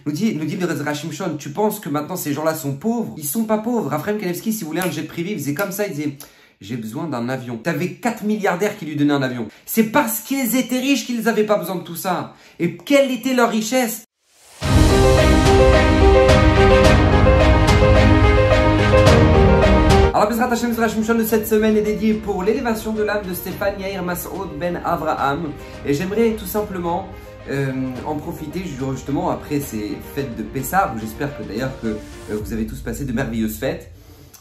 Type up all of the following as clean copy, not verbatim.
Nous dit le Ezra Shimshon, tu penses que maintenant ces gens-là sont pauvres? Ils sont pas pauvres. Raphaël Kanevski, si vous voulez un jet privé, il faisait comme ça, il disait, j'ai besoin d'un avion. T'avais 4 milliardaires qui lui donnaient un avion. C'est parce qu'ils étaient riches qu'ils n'avaient pas besoin de tout ça. Et quelle était leur richesse? Alors, Bezrat Hashem, Ezra Shimshon de cette semaine est dédié pour l'élévation de l'âme de Stéphane Yair Masoud Ben Avraham. Et j'aimerais tout simplement en profiter justement après ces fêtes de Pessah, où j'espère que d'ailleurs que vous avez tous passé de merveilleuses fêtes.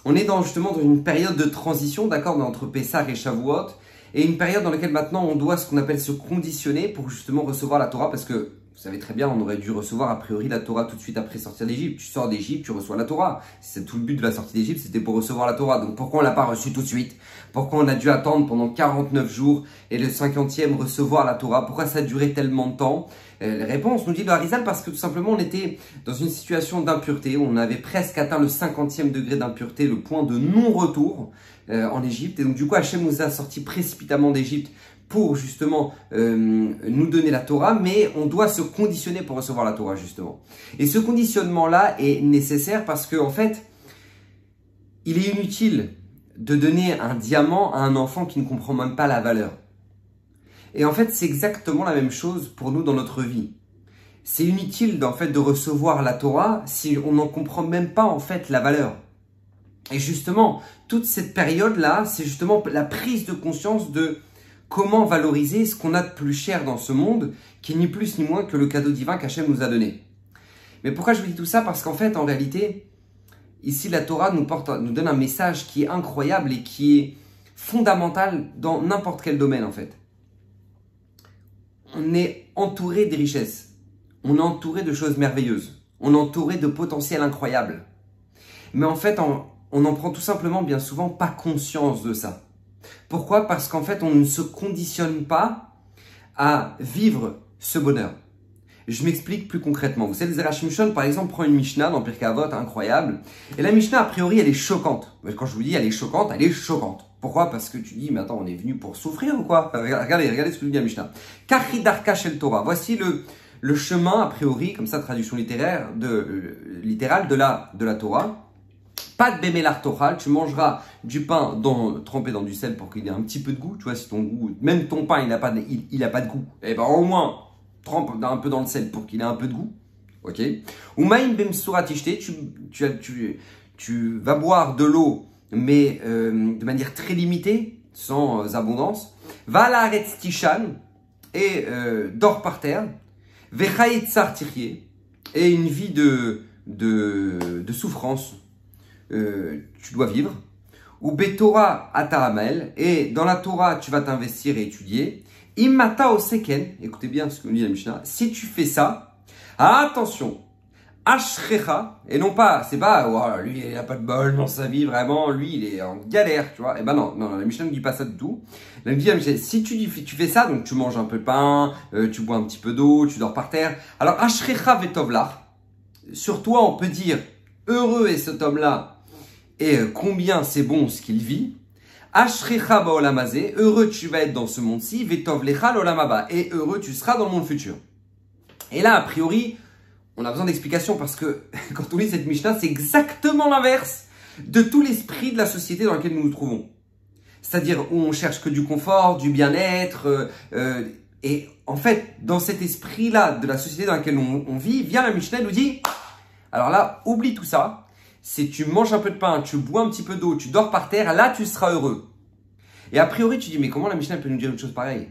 On est justement dans une période de transition, d'accord, entre Pessah et Shavuot, et une période dans laquelle maintenant on doit ce qu'on appelle se conditionner pour justement recevoir la Torah, parce que vous savez très bien, on aurait dû recevoir a priori la Torah tout de suite après sortir d'Égypte. Tu sors d'Égypte, tu reçois la Torah. C'est tout le but de la sortie d'Égypte, c'était pour recevoir la Torah. Donc pourquoi on l'a pas reçue tout de suite? Pourquoi on a dû attendre pendant 49 jours et le 50e recevoir la Torah? Pourquoi ça a duré tellement de temps? La réponse nous dit le Harizal, parce que tout simplement on était dans une situation d'impureté. On avait presque atteint le 50e degré d'impureté, le point de non-retour en Égypte. Et donc du coup Hachem nous a sortis précipitamment d'Égypte pour justement nous donner la Torah, mais on doit se conditionner pour recevoir la Torah justement. Et ce conditionnement-là est nécessaire parce que en fait, il est inutile de donner un diamant à un enfant qui ne comprend même pas la valeur. Et en fait, c'est exactement la même chose pour nous dans notre vie. C'est inutile en fait de recevoir la Torah si on n'en comprend même pas en fait la valeur. Et justement, toute cette période-là, c'est justement la prise de conscience de comment valoriser ce qu'on a de plus cher dans ce monde, qui est ni plus ni moins que le cadeau divin qu'Hachem nous a donné. Mais pourquoi je vous dis tout ça? Parce qu'en fait, en réalité, ici, la Torah nous donne un message qui est incroyable et qui est fondamental dans n'importe quel domaine, en fait. On est entouré des richesses. On est entouré de choses merveilleuses. On est entouré de potentiel incroyable. Mais en fait, on n'en prend tout simplement, bien souvent, pas conscience de ça. Pourquoi? Parce qu'en fait, on ne se conditionne pas à vivre ce bonheur. Je m'explique plus concrètement. Vous savez, le Ezra Shimshon, par exemple, prend une Mishnah dans Pirkei Avot, incroyable. Et la Mishnah, a priori, elle est choquante. Quand je vous dis elle est choquante, elle est choquante. Pourquoi? Parce que tu dis, mais attends, on est venu pour souffrir ou quoi? Regardez ce que nous dit la Mishnah. Kachri darka shel Torah. Voici le chemin, a priori, comme ça, traduction littérale de la Torah. Pas de bémélar tochal, tu mangeras du pain trempé dans du sel pour qu'il ait un petit peu de goût. Tu vois, si ton goût, même ton pain, il n'a pas de goût, et ben au moins, trempe un peu dans le sel pour qu'il ait un peu de goût. Ok. Ou maïm bem suratishte, tu vas boire de l'eau, mais de manière très limitée, sans abondance. Va à la haretz tishan, et dors par terre. Vechayet tsar tirye, et une vie de souffrance. Tu dois vivre, ou Betorah ata amel, et dans la Torah tu vas t'investir et étudier. Imata oseken, écoutez bien ce que nous dit la Mishnah, si tu fais ça, attention, ashrecha, et non pas, c'est pas, oh, lui il n'a pas de bol dans sa vie, vraiment, lui il est en galère, tu vois, et ben non, la Mishnah ne dit pas ça du tout. Elle me dit, si tu fais ça, donc tu manges un peu de pain, tu bois un petit peu d'eau, tu dors par terre, alors ashrecha vetovlach, sur toi on peut dire, heureux est cet homme-là, et combien c'est bon ce qu'il vit. Ashrecha ba'olamazé, heureux tu vas être dans ce monde-ci, vetov lecha l'olamaba, et heureux tu seras dans le monde futur. Et là, a priori, on a besoin d'explications parce que quand on lit cette Mishnah, c'est exactement l'inverse de tout l'esprit de la société dans laquelle nous nous trouvons. C'est-à-dire où on cherche que du confort, du bien-être, et en fait, dans cet esprit-là de la société dans laquelle on vit, vient la Mishnah et nous dit, alors là, oublie tout ça. Si tu manges un peu de pain, tu bois un petit peu d'eau, tu dors par terre, là tu seras heureux. Et a priori tu dis, mais comment la Mishnah peut nous dire une chose pareille?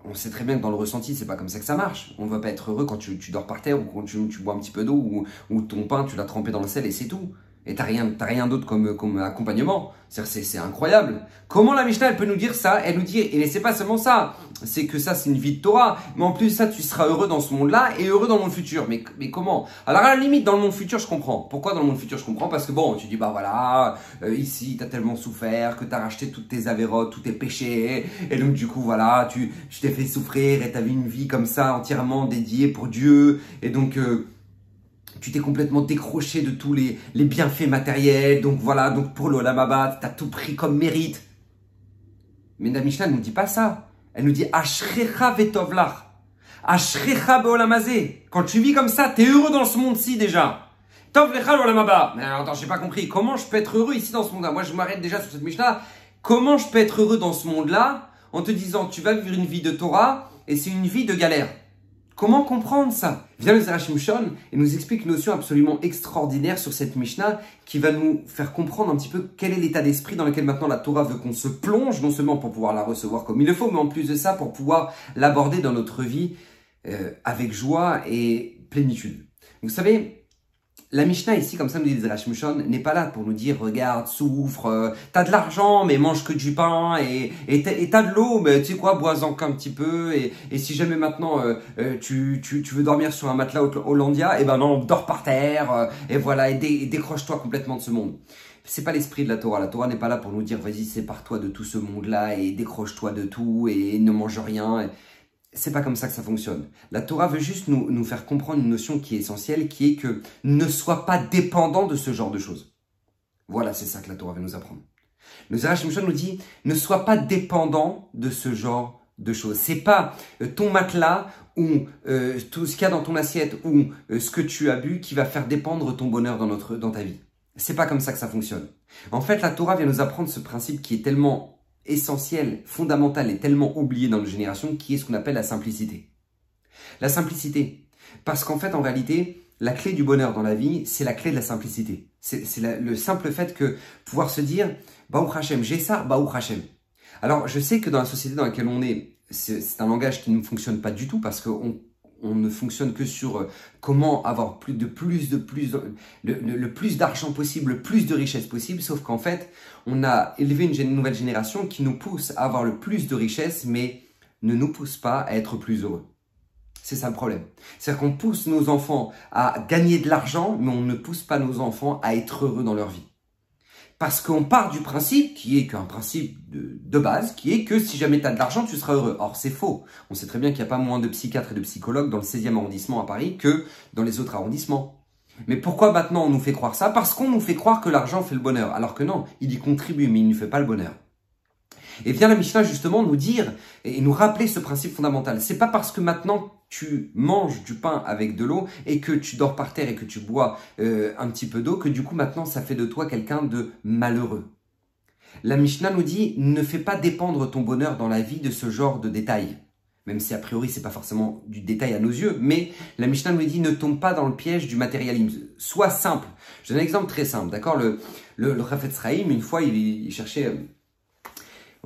On sait très bien que dans le ressenti, c'est pas comme ça que ça marche. On ne va pas être heureux quand tu dors par terre ou quand tu bois un petit peu d'eau ou ton pain, tu l'as trempé dans le sel et c'est tout. Et t'as rien d'autre comme accompagnement. C'est incroyable. Comment la Mishnah, elle peut nous dire ça? Elle nous dit, et c'est pas seulement ça. C'est que ça, c'est une vie de Torah. Mais en plus, ça, tu seras heureux dans ce monde-là et heureux dans le monde futur. Mais comment? Alors, à la limite, dans le monde futur, je comprends. Pourquoi dans le monde futur, je comprends? Parce que bon, tu dis, bah voilà, ici, t'as tellement souffert que t'as racheté toutes tes avérotes, tous tes péchés. Et donc, du coup, voilà, tu t'es fait souffrir et t'avais une vie comme ça, entièrement dédiée pour Dieu. Et donc, tu t'es complètement décroché de tous les bienfaits matériels. Donc voilà, donc pour l'Olam Haba, tu as tout pris comme mérite. Mais la Mishnah ne nous dit pas ça. Elle nous dit Ashrecha vetovlach. Ashrecha beolamazé. Quand tu vis comme ça, t'es heureux dans ce monde-ci déjà. Tov lecha l'olam haba. Mais attends, j'ai pas compris. Comment je peux être heureux ici dans ce monde-là? Moi, je m'arrête déjà sur cette Mishnah. Comment je peux être heureux dans ce monde-là en te disant tu vas vivre une vie de Torah et c'est une vie de galère? Comment comprendre ça? Vient le Zera Shimshon et nous explique une notion absolument extraordinaire sur cette Mishnah qui va nous faire comprendre un petit peu quel est l'état d'esprit dans lequel maintenant la Torah veut qu'on se plonge, non seulement pour pouvoir la recevoir comme il le faut, mais en plus de ça, pour pouvoir l'aborder dans notre vie avec joie et plénitude. Vous savez, la Mishnah ici, comme ça nous dit le Zera Shimshon, n'est pas là pour nous dire, regarde, souffre, t'as de l'argent, mais mange que du pain, et t'as de l'eau, mais tu sais quoi, bois-en qu'un petit peu, et si jamais maintenant tu veux dormir sur un matelas Hollandia, eh ben non, dors par terre, et voilà, et décroche-toi complètement de ce monde. C'est pas l'esprit de la Torah. La Torah n'est pas là pour nous dire, vas-y, sépare-toi de tout ce monde-là, et décroche-toi de tout, et ne mange rien. C'est pas comme ça que ça fonctionne. La Torah veut juste nous faire comprendre une notion qui est essentielle, qui est que ne sois pas dépendant de ce genre de choses. Voilà, c'est ça que la Torah veut nous apprendre. Le Zera Shimshon nous dit, ne sois pas dépendant de ce genre de choses. C'est pas ton matelas ou tout ce qu'il y a dans ton assiette ou ce que tu as bu qui va faire dépendre ton bonheur dans ta vie. C'est pas comme ça que ça fonctionne. En fait, la Torah vient nous apprendre ce principe qui est tellement essentiel, fondamental et tellement oublié dans nos générations, qui est ce qu'on appelle la simplicité. La simplicité. Parce qu'en fait, en réalité, la clé du bonheur dans la vie, c'est la clé de la simplicité. C'est le simple fait que pouvoir se dire, Baruch Hashem, j'ai ça, Baruch Hashem. Alors, je sais que dans la société dans laquelle on est, c'est un langage qui ne fonctionne pas du tout parce qu'on ne fonctionne que sur comment avoir le plus d'argent possible, le plus de richesse possible, sauf qu'en fait, on a élevé une nouvelle génération qui nous pousse à avoir le plus de richesse, mais ne nous pousse pas à être plus heureux. C'est ça le problème. C'est-à-dire qu'on pousse nos enfants à gagner de l'argent, mais on ne pousse pas nos enfants à être heureux dans leur vie. Parce qu'on part du principe, qui est qu'un principe de base, qui est que si jamais tu as de l'argent, tu seras heureux. Or, c'est faux. On sait très bien qu'il n'y a pas moins de psychiatres et de psychologues dans le 16e arrondissement à Paris que dans les autres arrondissements. Mais pourquoi maintenant on nous fait croire ça? Parce qu'on nous fait croire que l'argent fait le bonheur. Alors que non, il y contribue, mais il ne fait pas le bonheur. Et vient la Mishnah justement nous dire et nous rappeler ce principe fondamental. C'est pas parce que maintenant tu manges du pain avec de l'eau et que tu dors par terre et que tu bois un petit peu d'eau que du coup maintenant ça fait de toi quelqu'un de malheureux. La Mishnah nous dit ne fais pas dépendre ton bonheur dans la vie de ce genre de détails. Même si a priori c'est pas forcément du détail à nos yeux, mais la Mishnah nous dit ne tombe pas dans le piège du matérialisme. Sois simple. Je donne un exemple très simple, d'accord? Le Chafetz Chaim, une fois il cherchait...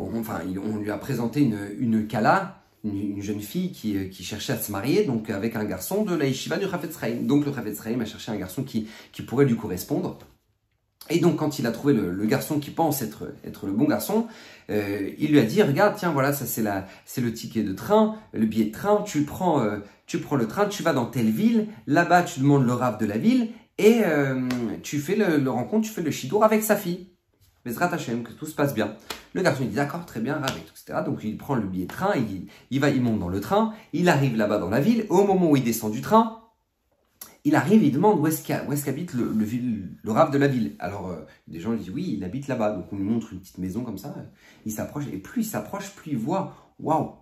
Enfin, on lui a présenté une kala, une jeune fille qui cherchait à se marier, donc avec un garçon de la yeshiva du Chafetz Chaim. Donc le Chafetz Chaim a cherché un garçon qui pourrait lui correspondre. Et donc quand il a trouvé le garçon qui pense être le bon garçon, il lui a dit, regarde, tiens, voilà, ça c'est le ticket de train, le billet de train, tu prends le train, tu vas dans telle ville, là-bas tu demandes le rav de la ville, et tu fais le rencontre, tu fais le shidour avec sa fille. Bezrat Hashem, que tout se passe bien. Le garçon il dit d'accord, très bien, rav, etc. Donc il prend le billet de train, il monte dans le train, il arrive là-bas dans la ville. Au moment où il descend du train, il arrive, il demande où est-ce qu'habite le rav de la ville. Alors des gens lui disent oui, il habite là-bas. Donc on lui montre une petite maison comme ça. Il s'approche et plus il s'approche, plus il voit waouh,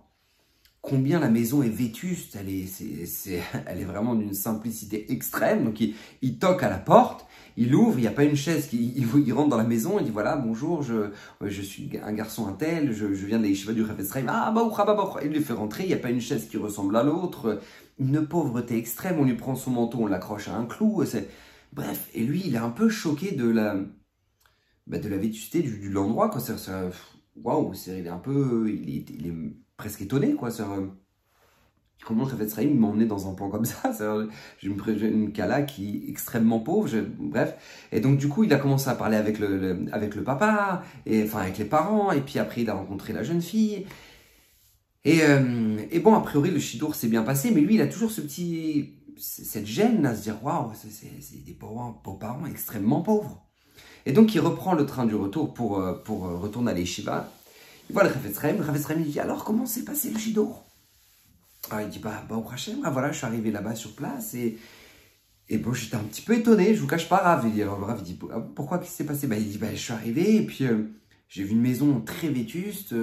combien la maison est vétuste. Elle est vraiment d'une simplicité extrême. Donc il toque à la porte. Il ouvre, il n'y a pas une chaise, il rentre dans la maison, il dit voilà, bonjour, je suis un garçon un tel, je viens de la yeshiva du Chafetz Chaim, ah bah, il lui fait rentrer, il n'y a pas une chaise qui ressemble à l'autre, une pauvreté extrême, on lui prend son manteau, on l'accroche à un clou, bref, et lui, il est un peu choqué de la vétusté de l'endroit, quoi, waouh, il est un peu, il est presque étonné, quoi, comment le Chafetz Chaim m'a emmené dans un plan comme ça? J'ai une kala qui est extrêmement pauvre, bref. Et donc du coup, il a commencé à parler avec le papa, enfin avec les parents, et puis après il a rencontré la jeune fille. Et bon, a priori le shidour s'est bien passé, mais lui il a toujours cette gêne à se dire waouh, c'est des beaux-parents extrêmement pauvres. Et donc il reprend le train du retour pour retourner à l'Yeshiva. Il voit le Chafetz Chaim, il dit alors comment s'est passé le shidour? Alors il dit au Hachem, voilà, je suis arrivé là-bas sur place et bon, j'étais un petit peu étonné, je vous cache pas, Rav. Alors le Rav il dit pourquoi, qu'est-ce qui s'est passé? Il dit je suis arrivé et puis j'ai vu une maison très vétuste,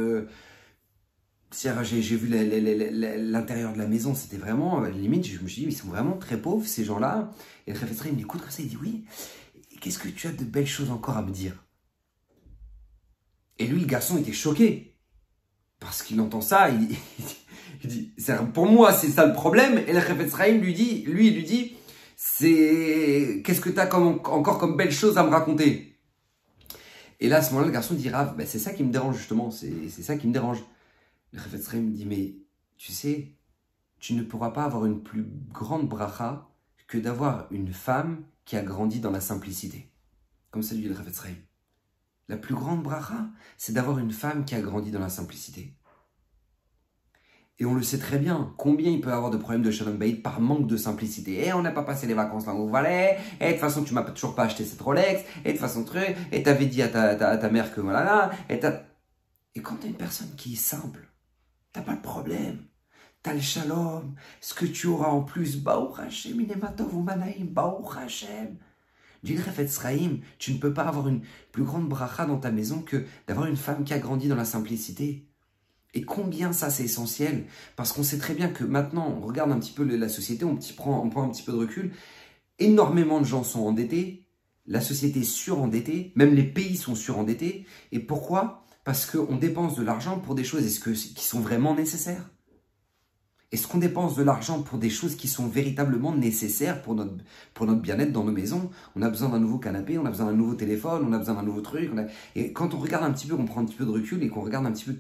J'ai vu l'intérieur de la maison, c'était vraiment, limite, je me suis dit, ils sont vraiment très pauvres, ces gens-là. Et le Chafetz Chaim m'écoute comme ça, il dit, oui, qu'est-ce que tu as de belles choses encore à me dire? Et lui, le garçon, était choqué. Parce qu'il entend ça, il dit, pour moi, c'est ça le problème. Et le Chafetz Chaim lui dit, qu'est-ce que tu as encore comme belles choses à me raconter? Et là, à ce moment-là, le garçon dit, Rav, c'est ça qui me dérange, justement, c'est ça qui me dérange. Le Chafetz Chaim me dit, mais tu sais, tu ne pourras pas avoir une plus grande bracha que d'avoir une femme qui a grandi dans la simplicité. Comme ça dit le Chafetz Chaim. La plus grande bracha, c'est d'avoir une femme qui a grandi dans la simplicité. Et on le sait très bien, combien il peut y avoir de problèmes de Shalom Bayit par manque de simplicité. Et on n'a pas passé les vacances là où on valait, et de toute façon tu m'as toujours pas acheté cette Rolex, et de toute façon truc, et t'avais dit à ta mère que voilà, et quand t'as une personne qui est simple, t'as pas de problème. T'as le shalom. Ce que tu auras en plus, Baruch Hashem, inematov umanaim, Baruch Hashem. Dit le Chafetz Chaim, tu ne peux pas avoir une plus grande bracha dans ta maison que d'avoir une femme qui a grandi dans la simplicité. Et combien ça c'est essentiel? Parce qu'on sait très bien que maintenant, on regarde un petit peu la société, on prend un petit peu de recul. Énormément de gens sont endettés. La société est surendettée. Même les pays sont surendettés. Et pourquoi? Parce qu'on dépense de l'argent pour des choses qui sont vraiment nécessaires. Est-ce qu'on dépense de l'argent pour des choses qui sont véritablement nécessaires pour notre bien-être dans nos maisons? On a besoin d'un nouveau canapé, on a besoin d'un nouveau téléphone, on a besoin d'un nouveau truc. Et quand on regarde un petit peu, on prend un petit peu de recul et qu'on regarde un petit peu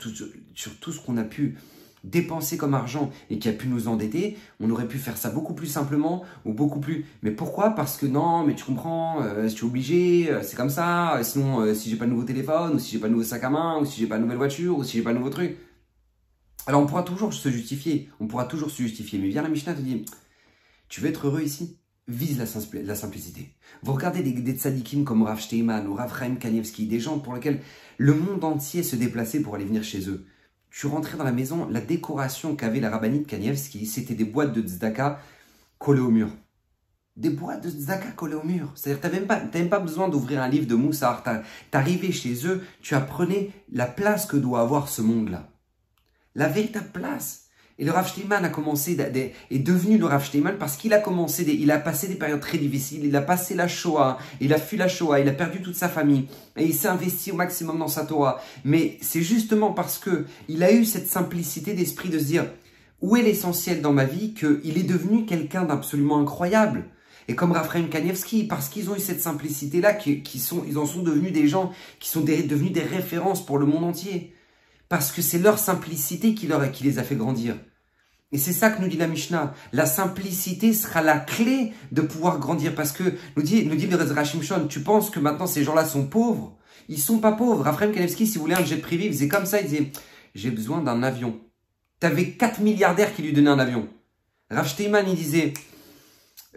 sur tout ce qu'on a pu dépenser comme argent et qui a pu nous endetter, on aurait pu faire ça beaucoup plus simplement ou beaucoup plus... Mais pourquoi? Parce que non, mais tu comprends, si tu es obligé, c'est comme ça. Sinon, si j'ai pas de nouveau téléphone, ou si j'ai pas de nouveau sac à main, ou si j'ai pas de nouvelle voiture, ou si j'ai pas de nouveau truc... Alors on pourra toujours se justifier, mais viens la Mishnah te dit, tu veux être heureux ici? Vise la simplicité. Vous regardez des tzadikim comme Rav Steinman ou Rav Chaim Kanievski, des gens pour lesquels le monde entier se déplaçait pour aller venir chez eux. Tu rentrais dans la maison, la décoration qu'avait la rabbinite Kanievski, c'était des boîtes de tzedaka collées au mur. Des boîtes de tzedaka collées au mur. C'est-à-dire que tu n'avais même pas besoin d'ouvrir un livre de Moussard. T'arrivais chez eux, tu apprenais la place que doit avoir ce monde-là. La véritable place. Et le Rav Steinman est devenu le Rav Steinman parce qu'il a il a passé des périodes très difficiles, il a passé la Shoah, il a fui la Shoah, il a perdu toute sa famille et il s'est investi au maximum dans sa Torah. Mais c'est justement parce que il a eu cette simplicité d'esprit de se dire où est l'essentiel dans ma vie qu'il est devenu quelqu'un d'absolument incroyable. Et comme Rav Chaim Kanievski, parce qu'ils ont eu cette simplicité-là, ils en sont devenus des gens qui sont devenus des références pour le monde entier. Parce que c'est leur simplicité qui les a fait grandir. Et c'est ça que nous dit la Mishnah. La simplicité sera la clé de pouvoir grandir. Parce que, nous dit le Rezra Shimshon, tu penses que maintenant ces gens-là sont pauvres? Ils sont pas pauvres. Rav Chaim Kanievski, si vous voulez un jet privé, il faisait comme ça, il disait, j'ai besoin d'un avion. T'avais 4 milliardaires qui lui donnaient un avion. Rav Steinman, il disait,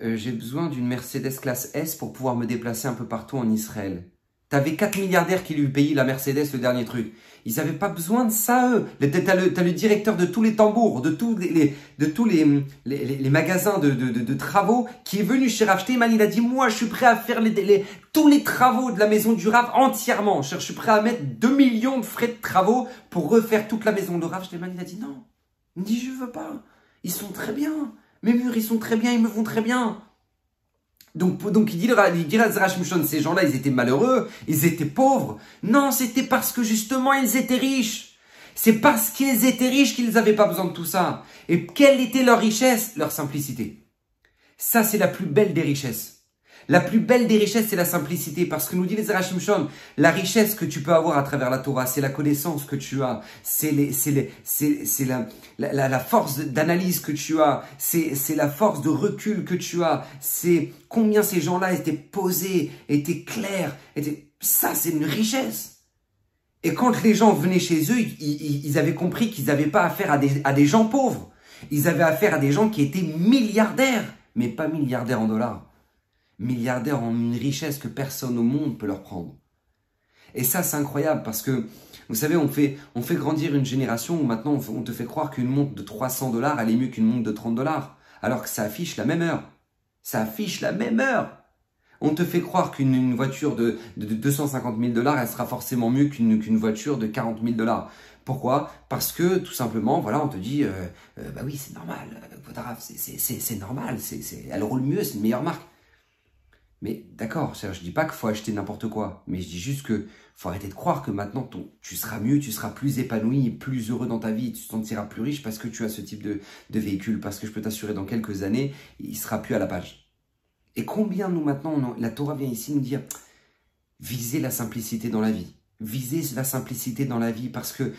j'ai besoin d'une Mercedes classe S pour pouvoir me déplacer un peu partout en Israël. T'avais 4 milliardaires qui lui payaient la Mercedes, le dernier truc. Ils n'avaient pas besoin de ça, eux. T'as le directeur de tous les tambours, de tous les magasins de travaux qui est venu chez Rav Steinman. Il a dit, moi, je suis prêt à faire tous les travaux de la maison du Rav entièrement. Je suis prêt à mettre 2 millions de frais de travaux pour refaire toute la maison. Le Rav Steinman, il a dit, non. Il me dit, je veux pas. Ils sont très bien. Mes murs, ils sont très bien. Ils me vont très bien. Donc il dit à Zera Shimshon, ces gens-là, ils étaient malheureux, ils étaient pauvres. Non, c'était parce que justement, ils étaient riches. C'est parce qu'ils étaient riches qu'ils n'avaient pas besoin de tout ça. Et quelle était leur richesse? Leur simplicité. Ça, c'est la plus belle des richesses. La plus belle des richesses, c'est la simplicité. Parce que nous dit les Zera Shimshon, la richesse que tu peux avoir à travers la Torah, c'est la connaissance que tu as, c'est la force d'analyse que tu as, c'est la force de recul que tu as, c'est combien ces gens-là étaient posés, étaient clairs, ça c'est une richesse. Et quand les gens venaient chez eux, ils avaient compris qu'ils n'avaient pas affaire à des gens pauvres. Ils avaient affaire à des gens qui étaient milliardaires, mais pas milliardaires en dollars. Milliardaires en une richesse que personne au monde peut leur prendre. Et ça, c'est incroyable parce que, vous savez, on fait grandir une génération où maintenant on te fait croire qu'une montre de 300 $, elle est mieux qu'une montre de 30 $. Alors que ça affiche la même heure. Ça affiche la même heure. On te fait croire qu'une voiture de 250 000 $, elle sera forcément mieux qu'une voiture de 40 000 $. Pourquoi? Parce que tout simplement, voilà, on te dit, bah oui, c'est normal, c'est normal, elle roule mieux, c'est une meilleure marque. Mais d'accord, je dis pas qu'il faut acheter n'importe quoi, mais je dis juste que faut arrêter de croire que maintenant tu seras mieux, tu seras plus épanoui, plus heureux dans ta vie, tu te sentiras plus riche parce que tu as ce type de véhicule, parce que je peux t'assurer dans quelques années, il sera plus à la page. Et combien nous maintenant, la Torah vient ici nous dire, visez la simplicité dans la vie, visez la simplicité dans la vie parce que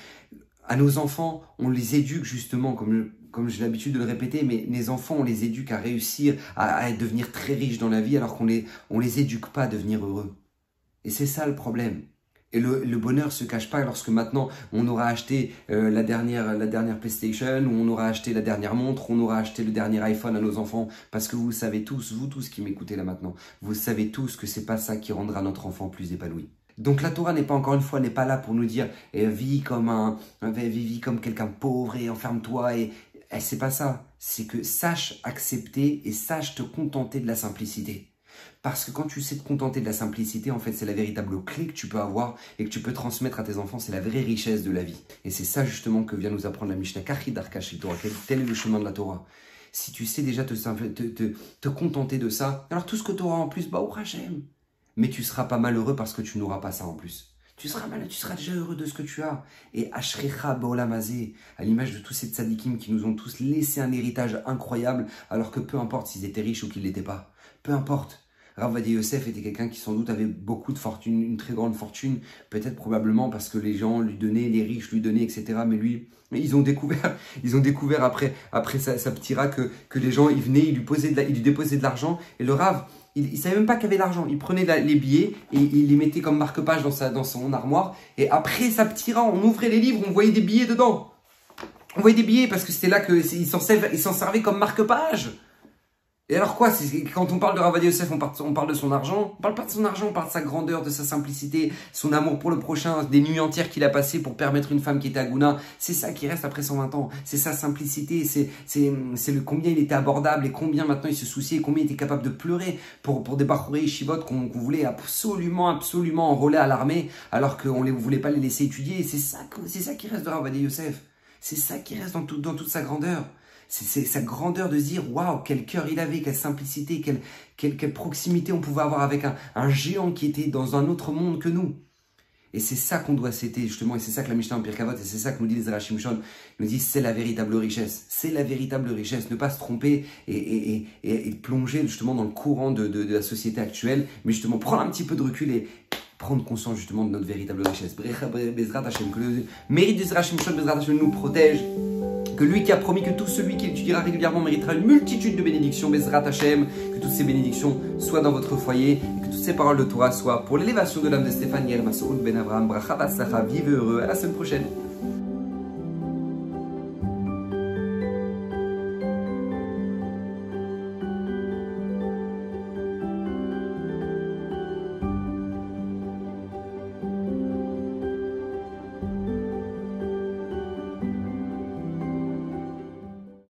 à nos enfants, on les éduque justement, comme j'ai l'habitude de le répéter, mais les enfants, on les éduque à réussir, à devenir très riches dans la vie, alors qu'on les éduque pas à devenir heureux. Et c'est ça le problème. Et le bonheur se cache pas lorsque maintenant, on aura acheté la dernière PlayStation, ou on aura acheté la dernière montre, ou on aura acheté le dernier iPhone à nos enfants, parce que vous savez tous, vous tous qui m'écoutez là maintenant, vous savez tous que c'est pas ça qui rendra notre enfant plus épanoui. Donc la Torah n'est pas, encore une fois, n'est pas là pour nous dire vis comme quelqu'un de pauvre et enferme-toi. Et c'est pas ça. C'est que sache accepter et sache te contenter de la simplicité. Parce que quand tu sais te contenter de la simplicité, en fait, c'est la véritable clé que tu peux avoir et que tu peux transmettre à tes enfants. C'est la vraie richesse de la vie. Et c'est ça justement que vient nous apprendre la Mishnah. Tel est le chemin de la Torah. Si tu sais déjà te contenter de ça, alors tout ce que tu auras en plus, bah, au Hachem. Mais tu seras pas malheureux parce que tu n'auras pas ça en plus. Tu seras déjà heureux de ce que tu as. Et Ashrecha Ba'olam Hazeh, à l'image de tous ces tzadikim qui nous ont tous laissé un héritage incroyable, alors que peu importe s'ils étaient riches ou qu'ils ne l'étaient pas. Peu importe. Rav Ovadia Yosef était quelqu'un qui sans doute avait beaucoup de fortune, une très grande fortune, peut-être probablement parce que les gens lui donnaient, les riches lui donnaient, etc. Mais lui, ils ont découvert après sa ptira que les gens, ils venaient, ils lui déposaient de l'argent, et le Rav, il ne savait même pas qu'il y avait l'argent. Il prenait les billets et il les mettait comme marque-page dans son armoire. Et après sa ptira, on ouvrait les livres, on voyait des billets dedans. On voyait des billets parce que c'était là qu'il s'en servait comme marque-page. Et alors quoi, quand on parle de Rav Ovadia Yosef, on parle de son argent. On parle pas de son argent, on parle de sa grandeur, de sa simplicité, son amour pour le prochain, des nuits entières qu'il a passées pour permettre une femme qui était à Gouna. C'est ça qui reste après 120 ans. C'est sa simplicité, c'est le combien il était abordable et combien maintenant il se souciait et combien il était capable de pleurer pour des Bachourei Yeshivot qu'on voulait absolument enrôler à l'armée alors qu'on ne voulait pas les laisser étudier. C'est ça qui reste de Rav Ovadia Yosef. C'est ça qui reste dans toute sa grandeur. C'est sa grandeur de se dire, waouh, quel cœur il avait, quelle simplicité, quelle proximité on pouvait avoir avec un géant qui était dans un autre monde que nous. Et c'est ça qu'on doit céder, justement, et c'est ça que la Mishnah en Pirkei Avot, et c'est ça que nous dit les Zera Shimshon, nous dit c'est la véritable richesse. C'est la véritable richesse, ne pas se tromper et plonger justement dans le courant de la société actuelle, mais justement prendre un petit peu de recul et prendre conscience justement de notre véritable richesse. Bezrat Hashem, que le mérite de Zera Shimshon, Bezrat Hashem nous protège. Que lui qui a promis que tout celui qui étudiera régulièrement méritera une multitude de bénédictions, Bezrat Hashem, que toutes ces bénédictions soient dans votre foyer, et que toutes ces paroles de Torah soient pour l'élévation de l'âme de Stéphane Yael Masoud Ben Abraham, Bracha Vatslacha, vive heureux, à la semaine prochaine.